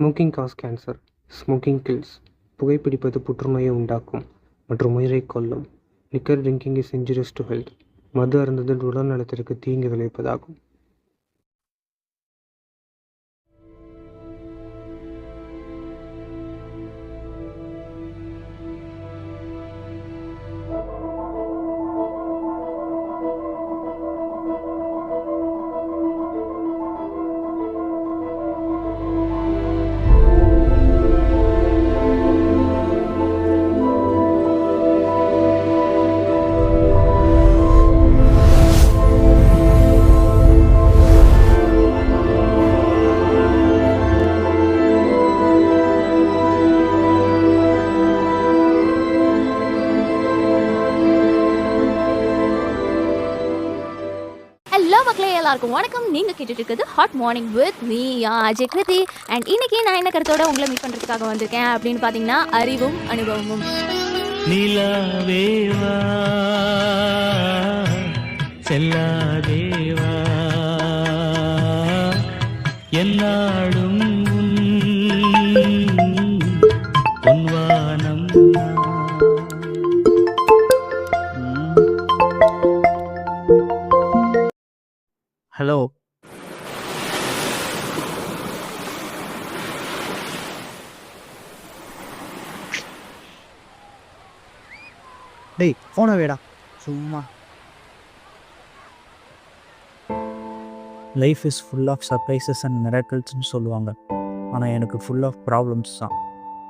Smoking causes cancer. Smoking kills. புகைப்பிடிப்பது புற்றுநோயை உண்டாக்கும் மற்றும் உயிரைக் கொல்லும். Liquor drinking is injurious to health. மது அருந்துதல் உடல் நலத்திற்கு தீங்கு விளைவிப்பதாகும். ஹலோ மக்களே, எல்லாருக்கும் வணக்கம். நீங்கள் கேட்டுட்டு இருக்கிறது hot morning with me Ajay Kriti. And இன்னைக்கு நான் என்ன கருத்தோட உங்களை மீட் பண்ணுறதுக்காக வந்திருக்கேன் அப்படின்னு பார்த்தீங்கன்னா, அறிவும் அனுபவமும். நிலாவேவா செல்லாதேவா எல்லாடும் பொன்வானம். ஹலோ, டேய் ஃபோனை வேடா சும்மா. Life is full of surprises and மிராக்கிள்ஸ்னு சொல்லுவாங்க. ஆனால் எனக்கு ஃபுல் ஆஃப் ப்ராப்ளம்ஸ் தான்.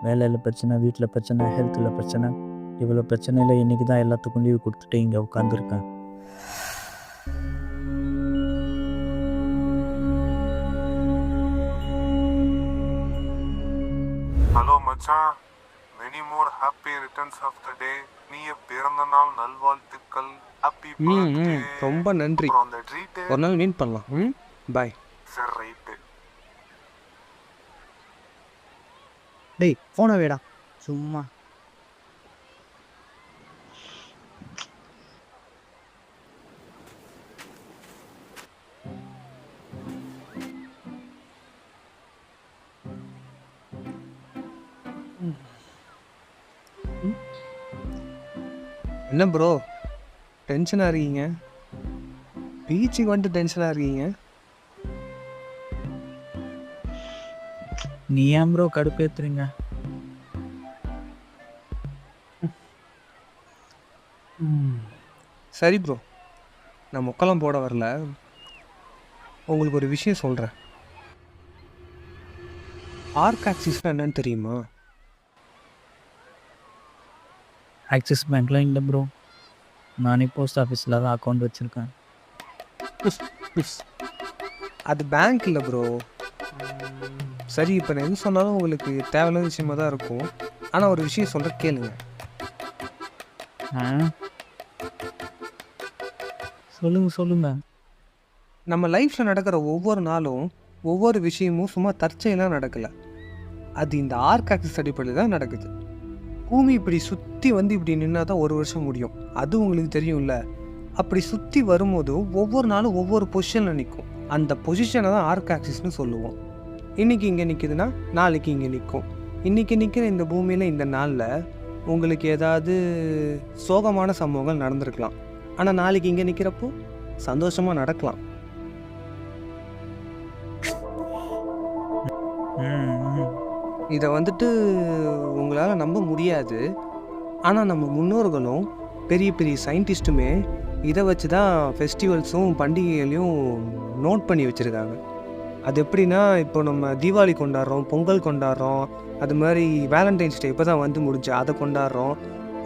வேலையில் பிரச்சனை, வீட்டில் பிரச்சனை, ஹெல்த்தில் பிரச்சனை. இவ்வளோ பிரச்சனையில் இன்றைக்கி தான் எல்லாத்துக்கும் லீவ் கொடுத்துட்டு இங்கே உட்காந்துருக்கேன். ஹலோ மச்சான், many more happy returns of the day. நீய பிறந்த நாள் நல்வாழ்த்துக்கள். Happy birthday. ரொம்ப நன்றி. அப்புறம் அந்த ட்ரீட். ஒரு நாள் மீட் பண்ணலாம். பாய். சரி, ரைட்டு. டேய் ஃபோனை வேடா சும்மா. என்ன ப்ரோ டென்ஷனாக இருக்கீங்க? பீச்சுக்கு வந்துட்டு டென்ஷனாக இருக்கீங்க? நீ ஏன் ப்ரோ கடுப்பேற்றுறீங்க? சரி ப்ரோ, நான் மொக்கலாம் போட வரல. உங்களுக்கு ஒரு விஷயம் சொல்கிறேன். ஆர்க் ஆக்சிஸ்னால் என்னன்னு தெரியுமா? ஆக்சிஸ் பேங்க்கில் இல்லை ப்ரோ, நானே போஸ்ட் ஆஃபீஸில் தான் அக்கௌண்ட் வச்சுருக்கேன். அது பேங்க் இல்லை ப்ரோ. சரி, இப்போ நான் எது சொன்னாலும் உங்களுக்கு தேவையில்லாத விஷயமா தான் இருக்கும். ஆனால் ஒரு விஷயம் சொல்கிற கேளுங்க. சொல்லுங்கள். நம்ம லைஃப்பில் நடக்கிற ஒவ்வொரு நாளும் ஒவ்வொரு விஷயமும் சும்மா தற்செயலாக நடக்கலை. அது இந்த ஆர்க் ஆக்சிஸ் அடிப்படையில் தான் நடக்குது. பூமி இப்படி சுற்றி வந்து இப்படி நின்னா தான் ஒரு வருஷம் முடியும். அது உங்களுக்கு தெரியும்ல. அப்படி சுற்றி வரும்போது ஒவ்வொரு நாளும் ஒவ்வொரு பொசிஷனில் நிற்கும். அந்த பொசிஷனை தான் ஆர்க் ஆக்சிஸ்னு சொல்லுவோம். இன்றைக்கி இங்கே நிற்கிதுன்னா நாளைக்கு இங்கே நிற்கும். இன்றைக்கி நிற்கிற இந்த பூமியில் இந்த நாளில் உங்களுக்கு ஏதாவது சோகமான சம்பவங்கள் நடந்திருக்கலாம். ஆனால் நாளைக்கு இங்கே நிற்கிறப்போ சந்தோஷமாக நடக்கலாம். இதை வந்துட்டு உங்களால் நம்ப முடியாது. ஆனால் நம்ம முன்னோர்களும் பெரிய பெரிய சயின்டிஸ்ட்டுமே இதை வச்சு தான் ஃபெஸ்டிவல்ஸும் பண்டிகைகளையும் நோட் பண்ணி வச்சுருக்காங்க. அது எப்படின்னா, இப்போ நம்ம தீபாவளி கொண்டாடுறோம், பொங்கல் கொண்டாடுறோம், அது மாதிரி வேலண்டைன்ஸ் டே இப்போ தான் வந்து முடிஞ்சு அதை கொண்டாடுறோம்.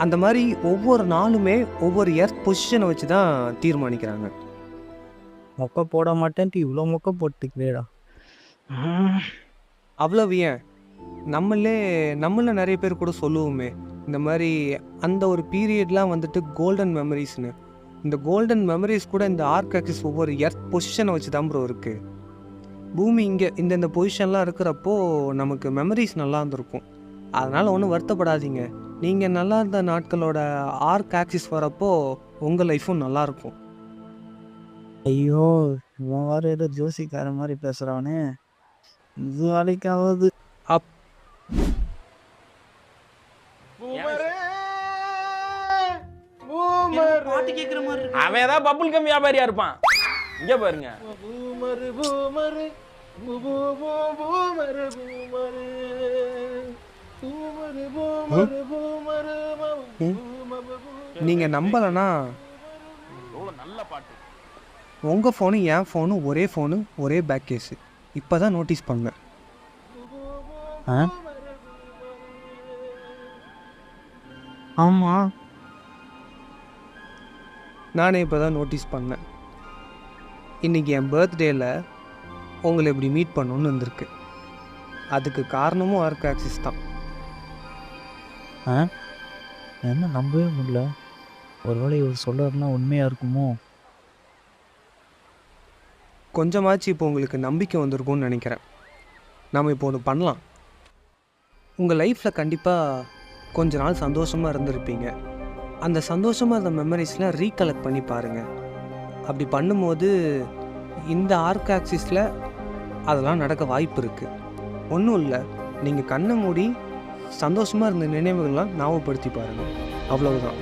அந்த மாதிரி ஒவ்வொரு நாளுமே ஒவ்வொரு எர்த் பொசிஷனை வச்சு தான் தீர்மானிக்கிறாங்க. மொக்கை போட மாட்டேன்ட்டு இவ்வளோ மொக்கை போட்டுக்கிறேடா. அவ்வளவு ஏன், நம்மள நிறைய பேர் கூட சொல்லுவோமே இந்த மாதிரி அந்த ஒரு பீரியட்லாம் வந்துட்டு கோல்டன் மெமரிஸ்னு. இந்த கோல்டன் மெமரிஸ் கூட இந்த ஆர்க் ஆக்சிஸ் ஒவ்வொரு எர்த் பொசிஷனை வச்சு தான் ப்ரோ இருக்குது. பூமி இங்கே இந்த பொசிஷன்லாம் இருக்கிறப்போ நமக்கு மெமரிஸ் நல்லா இருந்திருக்கும். அதனால் ஒன்றும் வருத்தப்படாதீங்க. நீங்கள் நல்லா இருந்த நாட்களோட ஆர்க் ஆக்சிஸ் வரப்போ உங்கள் லைஃப்பும் நல்லாயிருக்கும். ஐயோ, இவன் வேறு ஏதோ ஜோசிக்கார மாதிரி பேசுகிறானே. இது வேலைக்காவது. பாட்டு கேக்குற மாதிரி இருக்கு. அவன் ஏதாவது பப்புள் கம் வியாபாரியா இருப்பான். இங்க பாருங்க. நீங்கள் நம்பலைன்னா நல்ல பாட்டு. உங்கள் ஃபோனு என் ஃபோனு ஒரே ஃபோனு ஒரே பேக் கேஸு இப்போ தான் நோட்டீஸ் பண்ணேன். ஆமாம். நானே இப்போ தான் நோட்டீஸ் பண்ணேன். இன்றைக்கி என் பர்த்டேயில் உங்களை இப்படி மீட் பண்ணணுன்னு வந்திருக்கு. அதுக்கு காரணமும் ஆர்க் ஆக்சிஸ் தான். என்ன நம்பவே முடியல. ஒருவேளை இவர் சொல்கிறதுலாம் உண்மையாக இருக்குமோ? கொஞ்சமாச்சு இப்போ உங்களுக்கு நம்பிக்கை வந்திருக்கும்னு நினைக்கிறேன். நாம் இப்போ ஒன்று பண்ணலாம். உங்கள் லைஃப்பில் கண்டிப்பாக கொஞ்ச நாள் சந்தோஷமாக இருந்திருப்பீங்க. அந்த சந்தோஷமாக இருந்த மெமரிஸ்லாம் ரீகலெக்ட் பண்ணி பாருங்கள். அப்படி பண்ணும்போது இந்த ஆர்க் ஆக்சிஸில் அதெல்லாம் நடக்க வாய்ப்பு இருக்குது. ஒன்றும் இல்லை, நீங்கள் கண்ணை மூடி சந்தோஷமாக இருந்த நினைவுகள்லாம் ஞாபகப்படுத்தி பாருங்கள். அவ்வளவுதான்.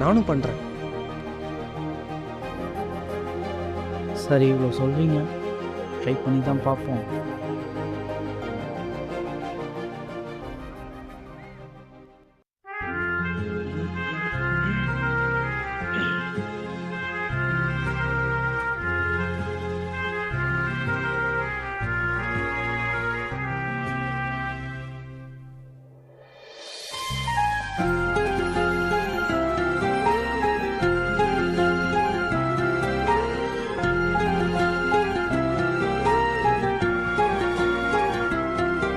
நானும் பண்ணுறேன். சரி, இவ்வளோ சொல்கிறீங்க, ட்ரை பண்ணி தான் பார்ப்போம்.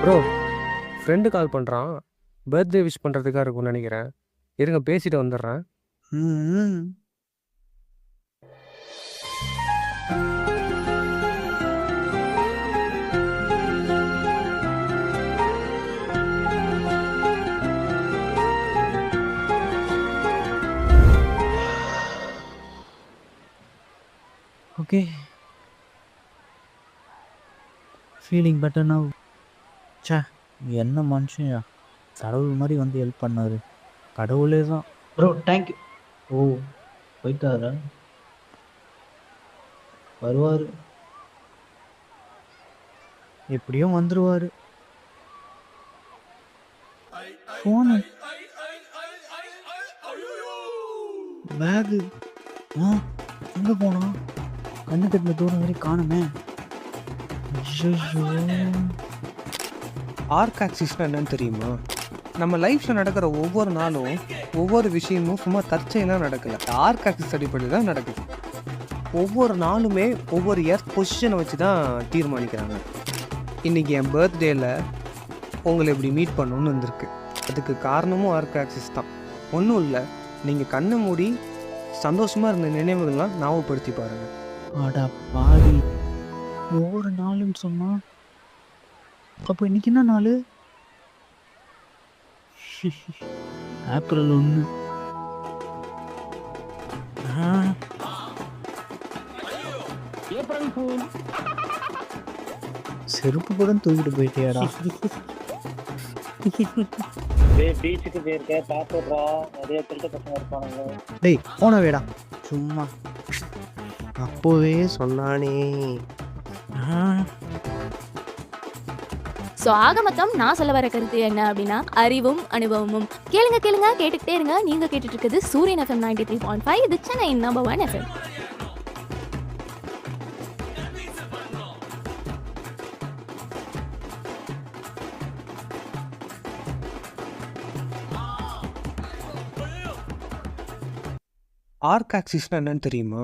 ப்ரோ, ஃப்ரெண்டு கால் பண்ணுறான். பர்த்டே விஷ் பண்ணுறதுக்காக இருக்கும்னு நினைக்கிறேன். இருங்க, பேசிட்டு வந்துடுறேன். ம். Okay, feeling better now. ச்சே, என்ன மனுஷன், கடவுள் மாதிரி வந்து ஹெல்ப் பண்ணாரு. கடவுளே தான். Bro thank you. ஓ போயிட்டாரா? வருவார். எப்படியும் வந்துருவாரு. ஃபோனு, பேகு எங்கே போனா? கண்ணு கட்டின தூரம் வரைக்கும் காணுமே. ஐயோ, ஆர்க் ஆக்சிஸ்னால் என்னன்னு தெரியுமா? நம்ம லைஃப்பில் நடக்கிற ஒவ்வொரு நாளும் ஒவ்வொரு விஷயமும் சும்மா தற்செயலாக நடக்கலை. ஆர்க் ஆக்சிஸ் அடிப்படையில் தான் நடக்குது. ஒவ்வொரு நாளுமே ஒவ்வொரு எர்த் பொசிஷனை வச்சு தான் தீர்மானிக்கிறாங்க. இன்றைக்கி என் பர்த்டேயில் உங்களை இப்படி மீட் பண்ணணுன்னு வந்திருக்கு. அதுக்கு காரணமும் ஆர்க் ஆக்சிஸ் தான். ஒன்றும் இல்லை, நீங்கள் கண்ணை மூடி சந்தோஷமாக இருந்த நினைவுகள்லாம் ஞாபகப்படுத்தி பாருங்கள். அடா பாவி, ஒவ்வொரு நாளும் சொன்னா அப்போ இன்னைக்கு என்ன நாள்? ஏப்ரல் 1. செருப்பு கூட தூக்கிட்டு போயிட்டியாடா. பீச்சுக்கு போயிருக்க பாத்துடுறா, நிறைய திருட்டு பசங்க இருப்பானுங்க. டேய் போன வேடா சும்மா. அப்போவே சொன்னானே. ஸோ ஆக மொத்தம் நான் சொல்ல வர கருத்து என்ன அப்படின்னா, அறிவும் அனுபவமும். கேளுங்க கேளுங்க, கேட்டுக்கிட்டே இருங்க. நீங்கள் கேட்டுட்டு இருக்குது சூரியன் FM 93.5. இது சென்னை நம்பர் 1 FM. ஆர்க் ஆக்சிஸ்னால் என்னன்னு தெரியுமா?